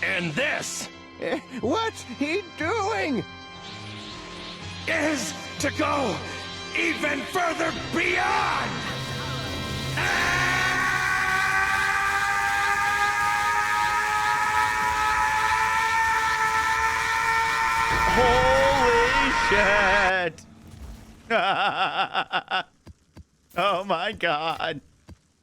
And this What's he doing? is to go even further beyond! Holy shit! Oh my god.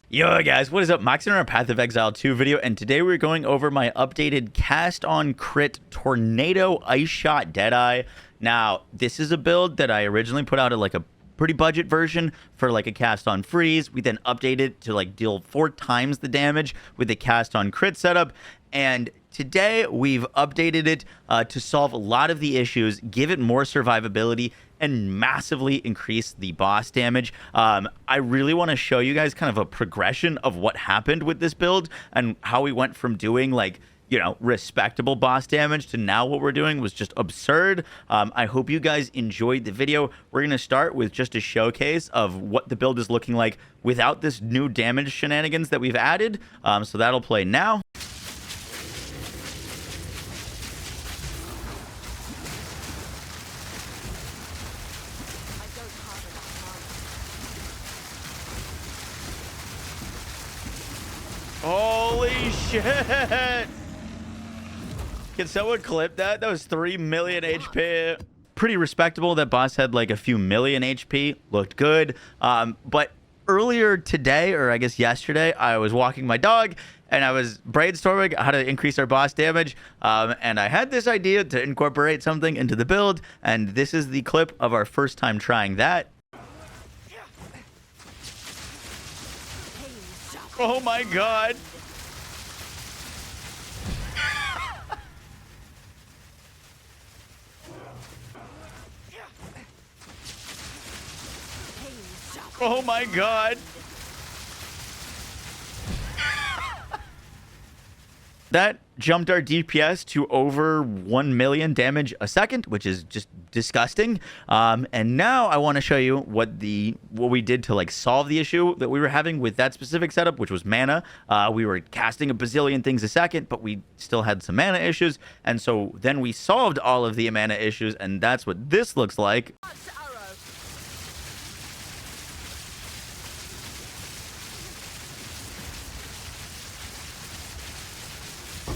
Yo guys, what is up? Max in our Path of Exile 2 video, and today we're going over my updated cast on crit tornado ice shot Deadeye. Now, this is a build that I originally put out at like a pretty budget version for like a cast on freeze. We then updated it to like deal 4 times the damage with the cast on crit setup, and today we've updated it to solve a lot of the issues, give it more survivability, and massively increase the boss damage. I really want to show you guys kind of a progression of what happened with this build and how we went from doing like, you know, respectable boss damage to now what we're doing was just absurd. I hope you guys enjoyed the video. We're going to start with just a showcase of what the build is looking like without this new damage shenanigans that we've added. So that'll play now. Holy shit! Can someone clip that? That was 3 million HP. Pretty respectable. That boss had like a few million HP. Looked good. But earlier today, or I guess yesterday, I was walking my dog and I was brainstorming how to increase our boss damage. And I had this idea to incorporate something into the build. And this is the clip of our first time trying that. Oh my god. Oh my god. That jumped our DPS to over 1 million damage a second, which is just disgusting. And now I want to show you what we did to like solve the issue that we were having with that specific setup, which was mana. We were casting a bazillion things a second, but we still had some mana issues. And so then we solved all of the mana issues, and that's what this looks like.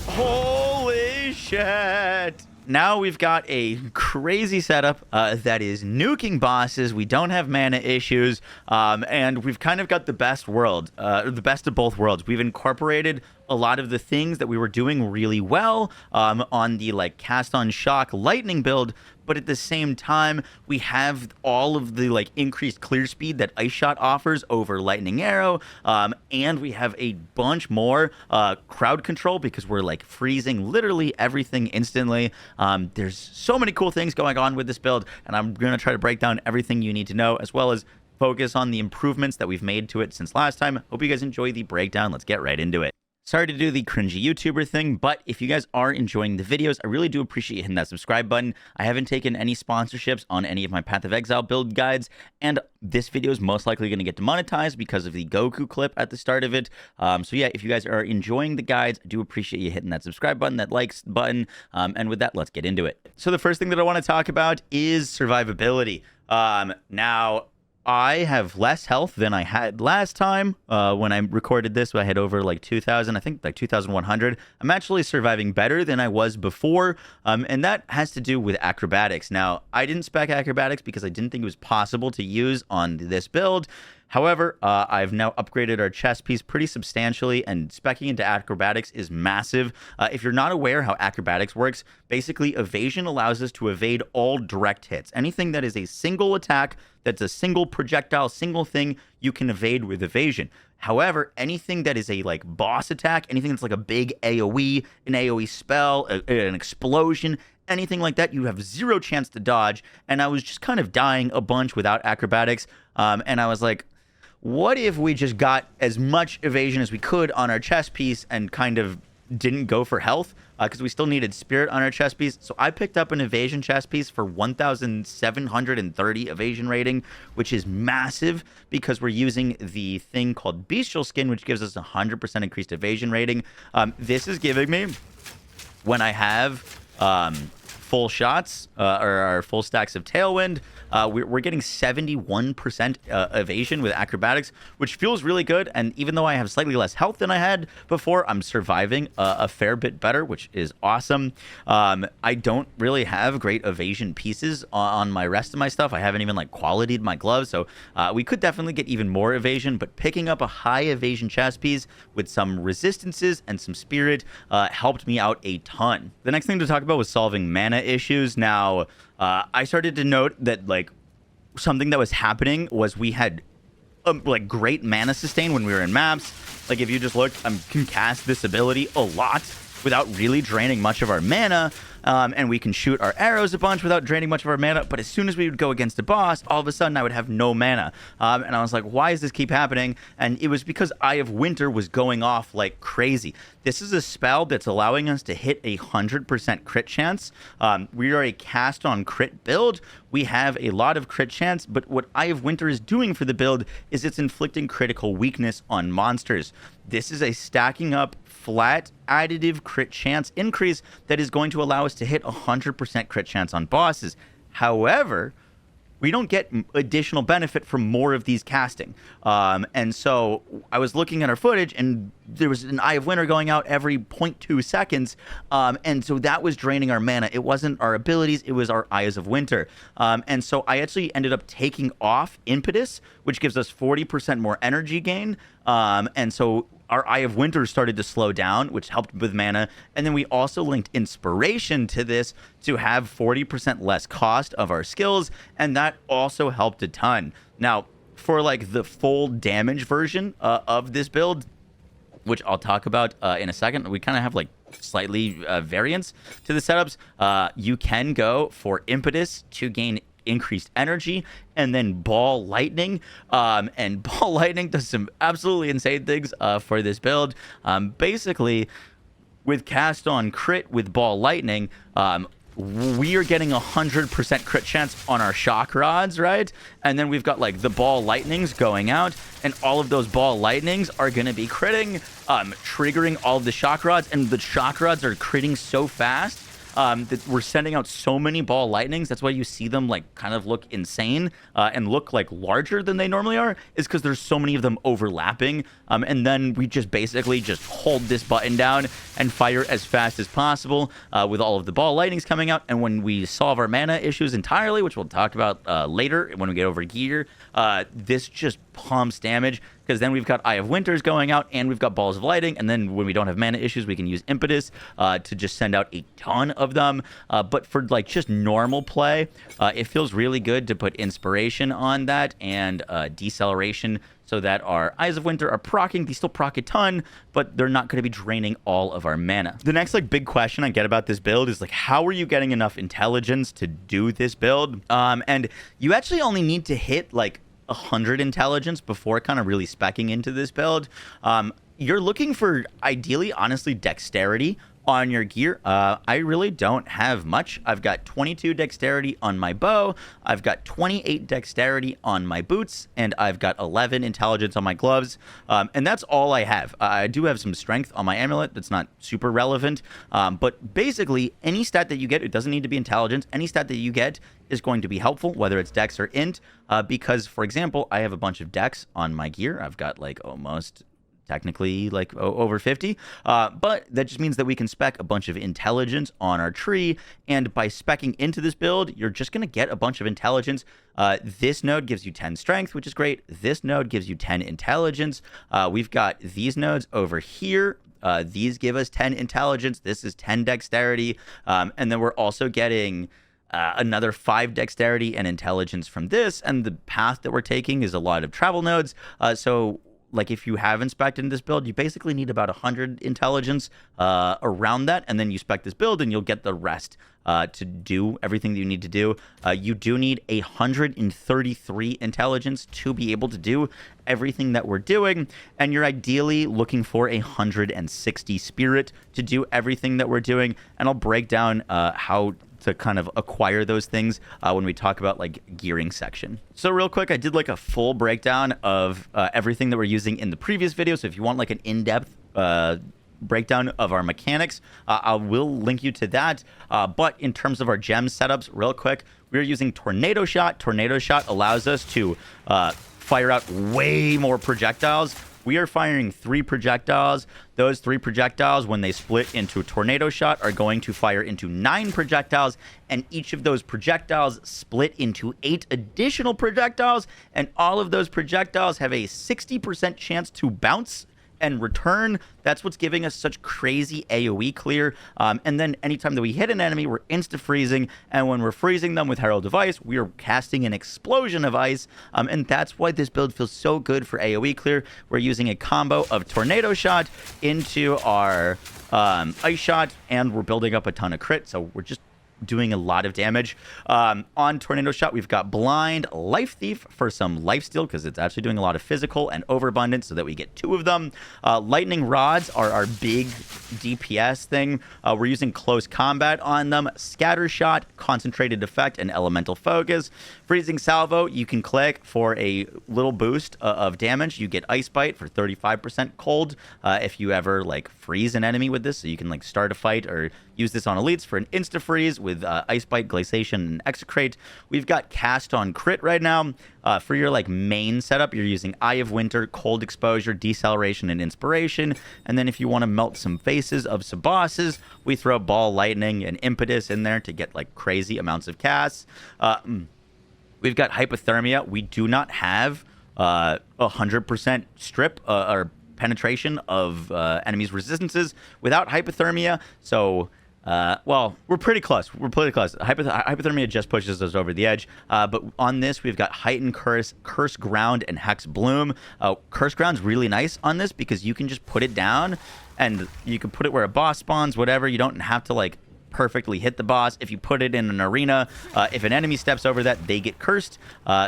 Holy shit. Now we've got a crazy setup that is nuking bosses. We don't have mana issues, and we've kind of got the best of both worlds. We've incorporated a lot of the things that we were doing really well on the like cast on shock lightning build, but at the same time we have all of the like increased clear speed that ice shot offers over lightning arrow, and we have a bunch more crowd control because we're like freezing literally everything instantly. There's so many cool things going on with this build, and I'm gonna try to break down everything you need to know, as well as focus on the improvements that we've made to it since last time. Hope you guys enjoy the breakdown. Let's get right into it. Sorry to do the cringy YouTuber thing, but if you guys are enjoying the videos, I really do appreciate hitting that subscribe button. I haven't taken any sponsorships on any of my Path of Exile build guides, and this video is most likely going to get demonetized because of the Goku clip at the start of it. So yeah, if you guys are enjoying the guides, I do appreciate you hitting that subscribe button, that likes button, and with that, let's get into it. So the first thing that I want to talk about is survivability. Now, I have less health than I had last time. When I recorded this, I had over like 2,000, I think like 2,100. I'm actually surviving better than I was before, and that has to do with acrobatics. Now, I didn't spec acrobatics because I didn't think it was possible to use on this build. However, I've now upgraded our chest piece pretty substantially, and speccing into acrobatics is massive. If you're not aware how acrobatics works, basically evasion allows us to evade all direct hits. Anything that is a single attack, that's a single projectile, single thing, you can evade with evasion. However, anything that is a like boss attack, anything that's like a big AoE, an AoE spell, an explosion, anything like that, you have zero chance to dodge. And I was just kind of dying a bunch without acrobatics, and I was like, what if we just got as much evasion as we could on our chest piece and kind of didn't go for health? Because we still needed spirit on our chest piece. So I picked up an evasion chest piece for 1,730 evasion rating, which is massive because we're using the thing called bestial skin, which gives us 100% increased evasion rating. This is giving me when I have full shots or full stacks of Tailwind, we're getting 71% evasion with acrobatics, which feels really good. And even though I have slightly less health than I had before, I'm surviving a fair bit better, which is awesome. I don't really have great evasion pieces on my rest of my stuff. I haven't even like qualityed my gloves, so we could definitely get even more evasion, but picking up a high evasion chest piece with some resistances and some spirit helped me out a ton. The next thing to talk about was solving mana issues. Now, I started to note that like something that was happening was we had like great mana sustain when we were in maps. Like if you just look, I can cast this ability a lot without really draining much of our mana. And we can shoot our arrows a bunch without draining much of our mana. But as soon as we would go against a boss, all of a sudden I would have no mana. And I was like, why does this keep happening? And it was because Eye of Winter was going off like crazy. This is a spell that's allowing us to hit 100% crit chance. We are a cast on crit build. We have a lot of crit chance, but what Eye of Winter is doing for the build is it's inflicting critical weakness on monsters. This is a stacking up flat additive crit chance increase that is going to allow us to hit 100% crit chance on bosses. However, we don't get additional benefit from more of these casting. And so I was looking at our footage and there was an Eye of Winter going out every 0.2 seconds. And so that was draining our mana. It wasn't our abilities, it was our Eyes of Winter. And so I actually ended up taking off Impetus, which gives us 40% more energy gain. And so our Eye of Winter started to slow down, which helped with mana. And then we also linked Inspiration to this to have 40% less cost of our skills. And that also helped a ton. Now, for like the full damage version of this build, which I'll talk about in a second, we kind of have like slightly variance to the setups. You can go for Impetus to gain increased energy, and then Ball Lightning. And Ball Lightning does some absolutely insane things for this build. Basically, with cast on crit with Ball Lightning, we are getting 100% crit chance on our shock rods, right? And then we've got like the Ball Lightnings going out, and all of those Ball Lightnings are going to be critting, triggering all of the shock rods, and the shock rods are critting so fast that we're sending out so many Ball Lightnings. That's why you see them like kind of look insane and look like larger than they normally are, is because there's so many of them overlapping. And then we just basically just hold this button down and fire as fast as possible with all of the Ball Lightnings coming out. And when we solve our mana issues entirely, which we'll talk about later when we get over gear, this just pumps damage, because then we've got Eye of Winters going out and we've got Balls of Lighting, and then when we don't have mana issues, we can use Impetus to just send out a ton of them. But for like just normal play, it feels really good to put Inspiration on that and Deceleration, so that our Eyes of Winter are proccing. They still proc a ton, but they're not going to be draining all of our mana. The next like big question I get about this build is like, how are you getting enough intelligence to do this build? And you actually only need to hit like 100 intelligence before kind of really speccing into this build. You're looking for, ideally, honestly, dexterity on your gear. I really don't have much. I've got 22 dexterity on my bow, I've got 28 dexterity on my boots, and I've got 11 intelligence on my gloves. And that's all I have. I do have some strength on my amulet. That's not super relevant. But basically, any stat that you get, it doesn't need to be intelligence. Any stat that you get is going to be helpful, whether it's dex or int. Because, for example, I have a bunch of dex on my gear. I've got like almost technically like over 50, but that just means that we can spec a bunch of intelligence on our tree, and by specking into this build, you're just going to get a bunch of intelligence. This node gives you 10 strength, which is great. This node gives you 10 intelligence. We've got these nodes over here. These give us 10 intelligence. This is 10 dexterity, and then we're also getting another 5 dexterity and intelligence from this, and the path that we're taking is a lot of travel nodes. So like if you have inspected this build, you basically need about 100 intelligence around that, and then you spec this build and you'll get the rest to do everything that you need to do. You do need 133 intelligence to be able to do everything that we're doing, and you're ideally looking for 160 spirit to do everything that we're doing, and I'll break down how to kind of acquire those things when we talk about like gearing section. So real quick, I did like a full breakdown of everything that we're using in the previous video. So if you want like an in-depth breakdown of our mechanics. I will link you to that. But in terms of our gem setups, real quick, we're using Tornado Shot. Tornado Shot allows us to fire out way more projectiles. We are firing 3 projectiles. Those 3 projectiles, when they split into Tornado Shot, are going to fire into 9 projectiles, and each of those projectiles split into 8 additional projectiles, and all of those projectiles have a 60% chance to bounce and return. That's what's giving us such crazy AoE clear. And then anytime that we hit an enemy, we're insta-freezing. And when we're freezing them with Herald of Ice, we are casting an explosion of ice. And that's why this build feels so good for AoE clear. We're using a combo of Tornado Shot into our Ice Shot, and we're building up a ton of crit. So we're just doing a lot of damage. On Tornado Shot, we've got Blind, Life Thief for some lifesteal, because it's actually doing a lot of physical, and Overabundance so that we get 2 of them. Lightning Rods are our big DPS thing. We're using Close Combat on them. Scatter Shot, Concentrated Effect, and Elemental Focus. Freezing Salvo, you can click for a little boost of damage. You get Ice Bite for 35% cold if you ever like freeze an enemy with this, so you can like start a fight or use this on elites for an insta freeze with Ice Bite, Glaciation, and Execrate. We've got Cast on Crit right now. For your like main setup, you're using Eye of Winter, Cold Exposure, Deceleration, and Inspiration. And then if you want to melt some faces of some bosses, we throw Ball Lightning and Impetus in there to get like crazy amounts of casts. We've got Hypothermia. We do not have 100% strip or penetration of enemies' resistances without Hypothermia. So, well, we're pretty close. We're pretty close. Hypothermia just pushes us over the edge. But on this, we've got Heightened Curse, Curse Ground, and Hex Bloom. Curse Ground's really nice on this because you can just put it down and you can put it where a boss spawns, whatever. You don't have to, like, perfectly hit the boss. If you put it in an arena, if an enemy steps over that, they get cursed.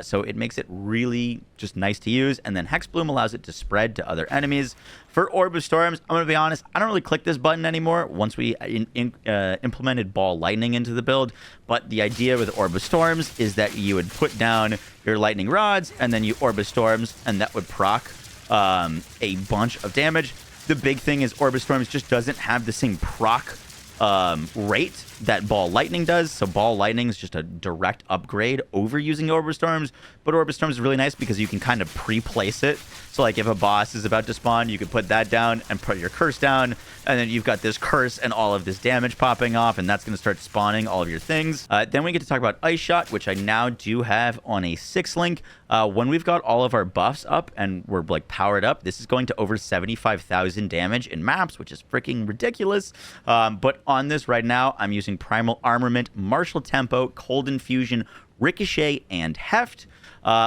So it makes it really just nice to use. And then Hex Bloom allows it to spread to other enemies. For Orb of Storms, I'm going to be honest, I don't really click this button anymore once we implemented Ball Lightning into the build. But the idea with Orb of Storms is that you would put down your Lightning Rods and then you Orb of Storms, and that would proc a bunch of damage. The big thing is Orb of Storms just doesn't have the same proc rate that Ball Lightning does. So Ball Lightning is just a direct upgrade over using Orb of Storms. But Orb of Storms is really nice because you can kind of pre-place it. So like if a boss is about to spawn, you could put that down and put your curse down, and then you've got this curse and all of this damage popping off, and that's going to start spawning all of your things. Then we get to talk about Ice Shot, which I now do have on a 6-link. When we've got all of our buffs up and we're like powered up, this is going to over 75,000 damage in maps, which is freaking ridiculous. But on this right now, I'm using Primal Armament, Martial Tempo, Cold Infusion, Ricochet, and Heft.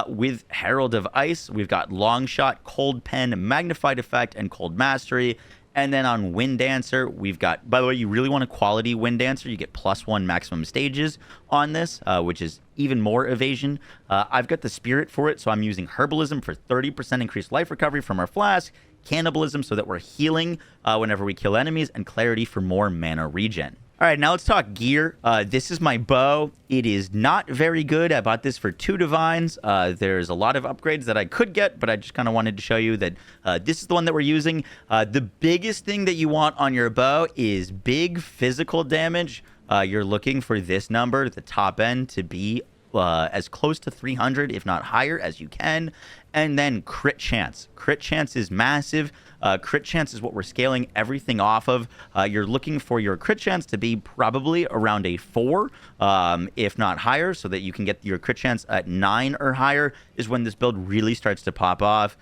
With Herald of Ice, we've got Long Shot, Cold Pen, Magnified Effect, and Cold Mastery. And then on Wind Dancer, we've got, by the way, you really want a quality Wind Dancer. You get +1 maximum stages on this, which is even more evasion. I've got the Spirit for it, so I'm using Herbalism for 30% increased life recovery from our flask, Cannibalism so that we're healing whenever we kill enemies, and Clarity for more mana regen. All right, now let's talk gear. This is my bow. It is not very good. I bought this for 2 divines. There's a lot of upgrades that I could get, but I just kind of wanted to show you that this is the one that we're using. The biggest thing that you want on your bow is big physical damage. You're looking for this number, the top end, to be as close to 300, if not higher, as you can. And then crit chance. Crit chance is massive. Crit chance is what we're scaling everything off of. You're looking for your crit chance to be probably around a 4, if not higher, so that you can get your crit chance at 9 or higher is when this build really starts to pop off.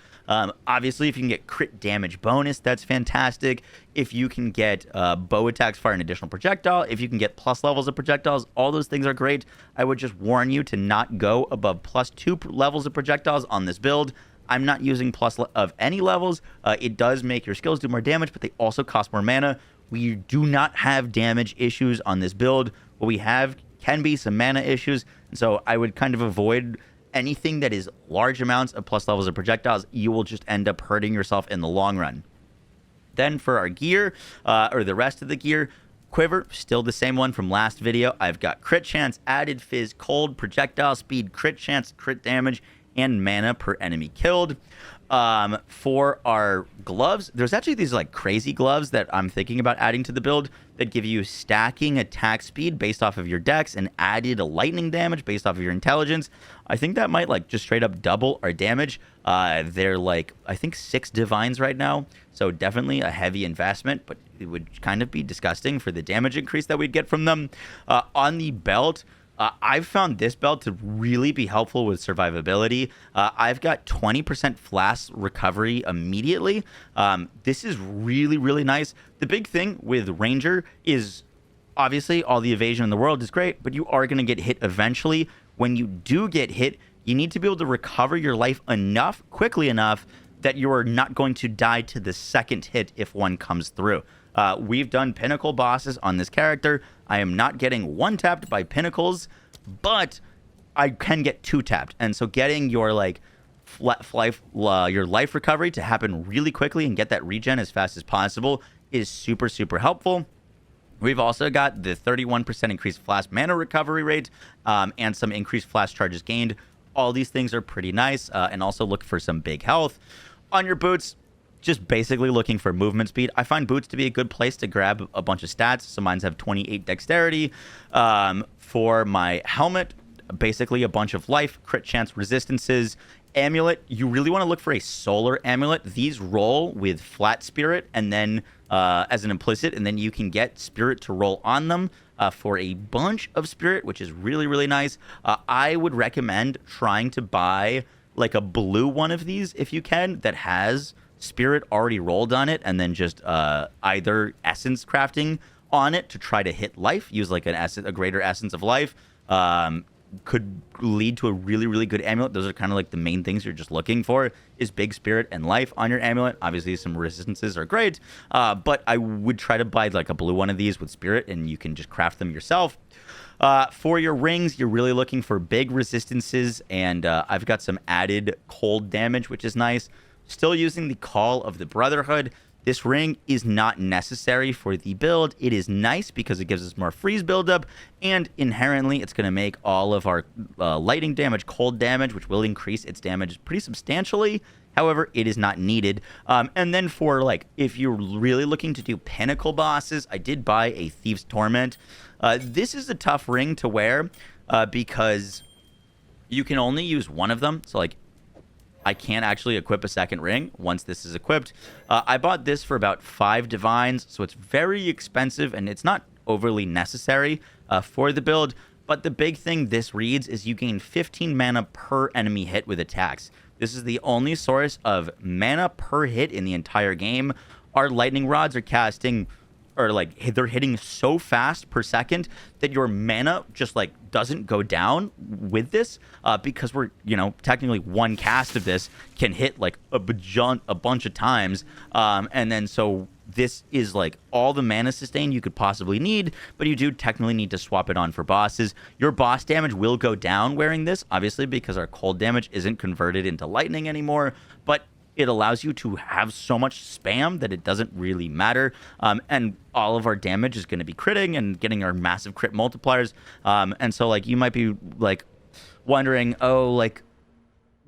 Obviously, if you can get crit damage bonus, that's fantastic. If you can get bow attacks fire an additional projectile, if you can get plus levels of projectiles, all those things are great. I would just warn you to not go above +2 levels of projectiles on this build. I'm not using plus of any levels. It does make your skills do more damage, but they also cost more mana. We do not have damage issues on this build. What we have can be some mana issues, and so I would kind of avoid anything that is large amounts of plus levels of projectiles. You will just end up hurting yourself in the long run. Then for our gear, or the rest of the gear, Quiver, still the same one from last video. I've got crit chance, added fizz, cold, projectile speed, crit chance, crit damage, and mana per enemy killed. For our gloves, there's actually these like crazy gloves that I'm thinking about adding to the build that give you stacking attack speed based off of your dex and added lightning damage based off of your intelligence. I think that might like just straight up double our damage. They're like, I think 6 divines right now, so definitely a heavy investment, but it would kind of be disgusting for the damage increase that we'd get from them. On the belt, I've found this belt to really be helpful with survivability. I've got 20% flash recovery immediately. This is really, really nice. The big thing with Ranger is obviously all the evasion in the world is great, but you are going to get hit eventually. When you do get hit, you need to be able to recover your life quickly enough that you're not going to die to the second hit if one comes through. We've done pinnacle bosses on this character. I am not getting 1-tapped by pinnacles, but I can get 2-tapped. And so getting your like your life recovery to happen really quickly and get that regen as fast as possible is super, super helpful. We've also got the 31% increased flash mana recovery rate and some increased flash charges gained. All these things are pretty nice, and also look for some big health. On your boots, just basically looking for movement speed. I find boots to be a good place to grab a bunch of stats. So mine have 28 dexterity. For my helmet, basically a bunch of life, crit chance resistances. Amulet, you really want to look for a solar amulet. These roll with flat spirit and then as an implicit, and then you can get spirit to roll on them for a bunch of spirit, which is really, really nice. I would recommend trying to buy like a blue one of these if you can that has spirit already rolled on it, and then just either essence crafting on it to try to hit life, use like a greater essence of life, could lead to a really, really good amulet. Those are kind of like the main things you're just looking for, is big spirit and life on your amulet. Obviously some resistances are great, but I would try to buy like a blue one of these with spirit, and you can just craft them yourself. For your rings, you're really looking for big resistances, and I've got some added cold damage, which is nice. Still using the Call of the Brotherhood. This ring is not necessary for the build. It is nice because it gives us more freeze buildup, and inherently it's going to make all of our lightning damage cold damage, which will increase its damage pretty substantially. However, it is not needed. And then for like, if you're really looking to do pinnacle bosses, I did buy a Thief's Torment. This is a tough ring to wear because you can only use one of them. So like, I can't actually equip a second ring once this is equipped. I bought this for about 5 divines, so it's very expensive, and it's not overly necessary for the build. But the big thing this reads is you gain 15 mana per enemy hit with attacks. This is the only source of mana per hit in the entire game. Our lightning rods are casting, or like they're hitting so fast per second that your mana just like doesn't go down with this, because we're, you know, technically one cast of this can hit like a bunch of times, and then so this is like all the mana sustain you could possibly need, but you do technically need to swap it on for bosses. Your boss damage will go down wearing this, obviously, because our cold damage isn't converted into lightning anymore, but it allows you to have so much spam that it doesn't really matter. And all of our damage is going to be critting and getting our massive crit multipliers. And so like you might be like wondering, oh, like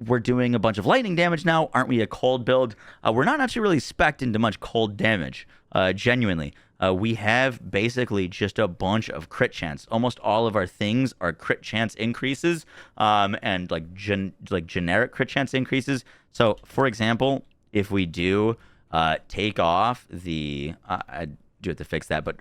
we're doing a bunch of lightning damage now. Aren't we a cold build? We're not actually really spec'd into much cold damage, genuinely. We have basically just a bunch of crit chance. Almost all of our things are crit chance increases, and like generic crit chance increases. So, for example, if we do take off the, I do have to fix that, but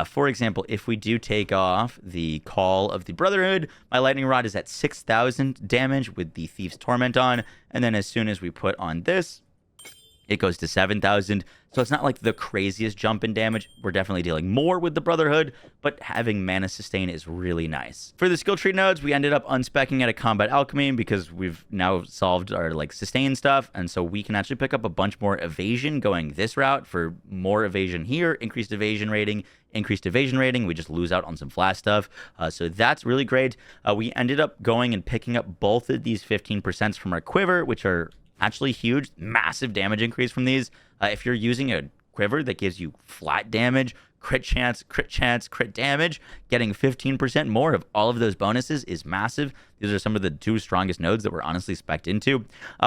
for example, if we do take off the Call of the Brotherhood, my lightning rod is at 6,000 damage with the Thief's Torment on, and then as soon as we put on this, it goes to 7,000. So it's not like the craziest jump in damage. We're definitely dealing more with the Brotherhood, but having mana sustain is really nice. For the skill tree nodes, we ended up unspecking at a combat alchemy because we've now solved our like sustain stuff, and so we can actually pick up a bunch more evasion going this route for more evasion here, increased evasion rating. We just lose out on some flash stuff. So that's really great. We ended up going and picking up both of these 15% from our quiver, which are actually huge, massive damage increase from these. If you're using a quiver that gives you flat damage, crit chance, crit damage. Getting 15% more of all of those bonuses is massive. These are some of the 2 strongest nodes that we're honestly spec'd into.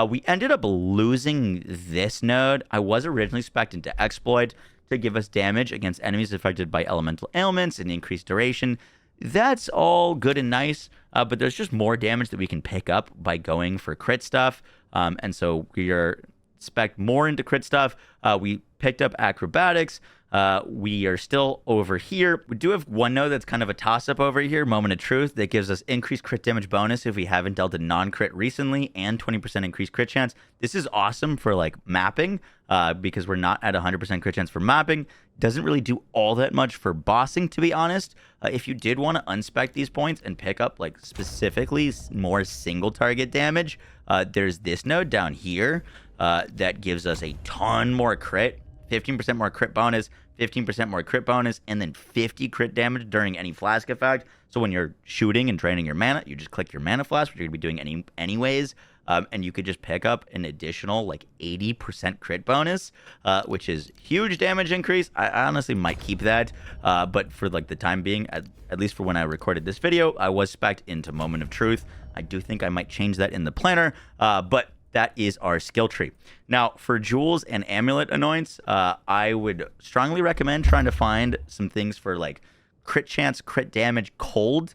We ended up losing this node. I was originally spec'd into Exploit to give us damage against enemies affected by elemental ailments and increased duration. That's all good and nice, but there's just more damage that we can pick up by going for crit stuff. And so we are spec more into crit stuff. We picked up acrobatics. We are still over here. We do have one node that's kind of a toss-up over here, Moment of Truth, that gives us increased crit damage bonus if we haven't dealt a non-crit recently, and 20% increased crit chance. This is awesome for like mapping, because we're not at 100% crit chance for mapping. Doesn't really do all that much for bossing, to be honest. If you did want to unspec these points and pick up like specifically more single target damage, there's this node down here that gives us a ton more crit, 15% more crit bonus, 15% more crit bonus, and then 50 crit damage during any flask effect. So when you're shooting and draining your mana, you just click your mana flask, which you're going to be doing anyways, and you could just pick up an additional like 80% crit bonus, which is huge damage increase. I honestly might keep that, but for like the time being, at least for when I recorded this video, I was spec'd into Moment of Truth. I do think I might change that in the planner, but that is our skill tree. Now, for jewels and amulet annoyance, I would strongly recommend trying to find some things for like crit chance, crit damage, cold.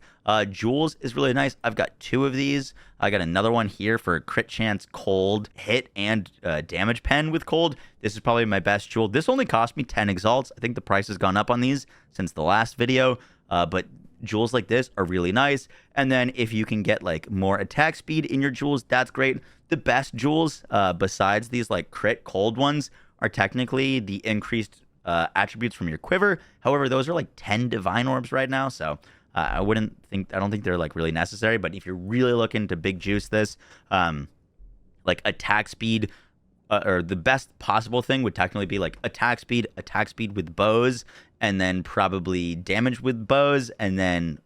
Jewels is really nice. I've got 2 of these. I got another one here for crit chance, cold, hit, and damage pen with cold. This is probably my best jewel. This only cost me 10 exalts. I think the price has gone up on these since the last video, but jewels like this are really nice. And then if you can get like more attack speed in your jewels, that's great. The best jewels, besides these like crit cold ones, are technically the increased attributes from your quiver. However, those are like 10 divine orbs right now, so I don't think they're like really necessary. But if you're really looking to big juice this, like attack speed, or the best possible thing would technically be like attack speed with bows, and then probably damage with bows, and then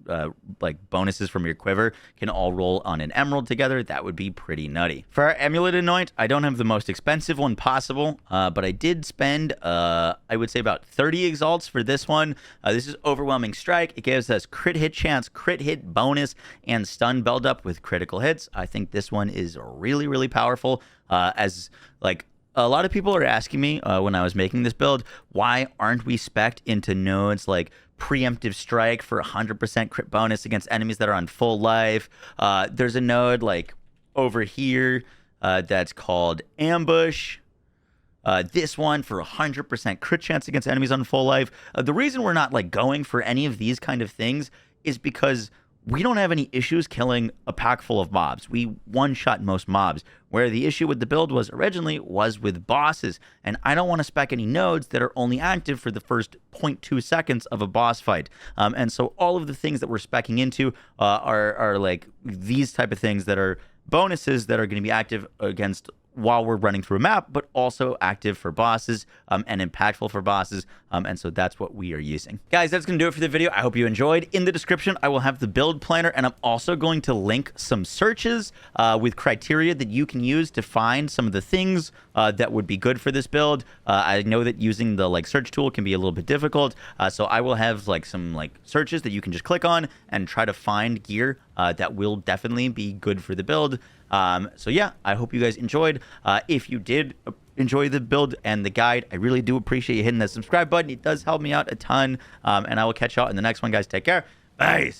like bonuses from your quiver can all roll on an emerald together. That would be pretty nutty. For our amulet anoint, I don't have the most expensive one possible, but I did spend, I would say about 30 exalts for this one. This is Overwhelming Strike. It gives us crit hit chance, crit hit bonus, and stun build up with critical hits. I think this one is really, really powerful, as like a lot of people are asking me when I was making this build, why aren't we spec'd into nodes like Preemptive Strike for 100% crit bonus against enemies that are on full life? There's a node like over here that's called Ambush. This one for 100% crit chance against enemies on full life. The reason we're not like going for any of these kind of things is because we don't have any issues killing a pack full of mobs. We one-shot most mobs, where the issue with the build was originally was with bosses. And I don't want to spec any nodes that are only active for the first 0.2 seconds of a boss fight. And so all of the things that we're specking into are like these type of things that are bonuses that are going to be active against while we're running through a map, but also active for bosses and impactful for bosses. And so that's what we are using. Guys, that's going to do it for the video. I hope you enjoyed. In the description, I will have the build planner, and I'm also going to link some searches with criteria that you can use to find some of the things that would be good for this build. I know that using the like search tool can be a little bit difficult. So I will have like some like searches that you can just click on and try to find gear that will definitely be good for the build. So yeah, I hope you guys enjoyed. If you did enjoy the build and the guide, I really do appreciate you hitting that subscribe button. It does help me out a ton. And I will catch y'all in the next one, guys. Take care. Bye.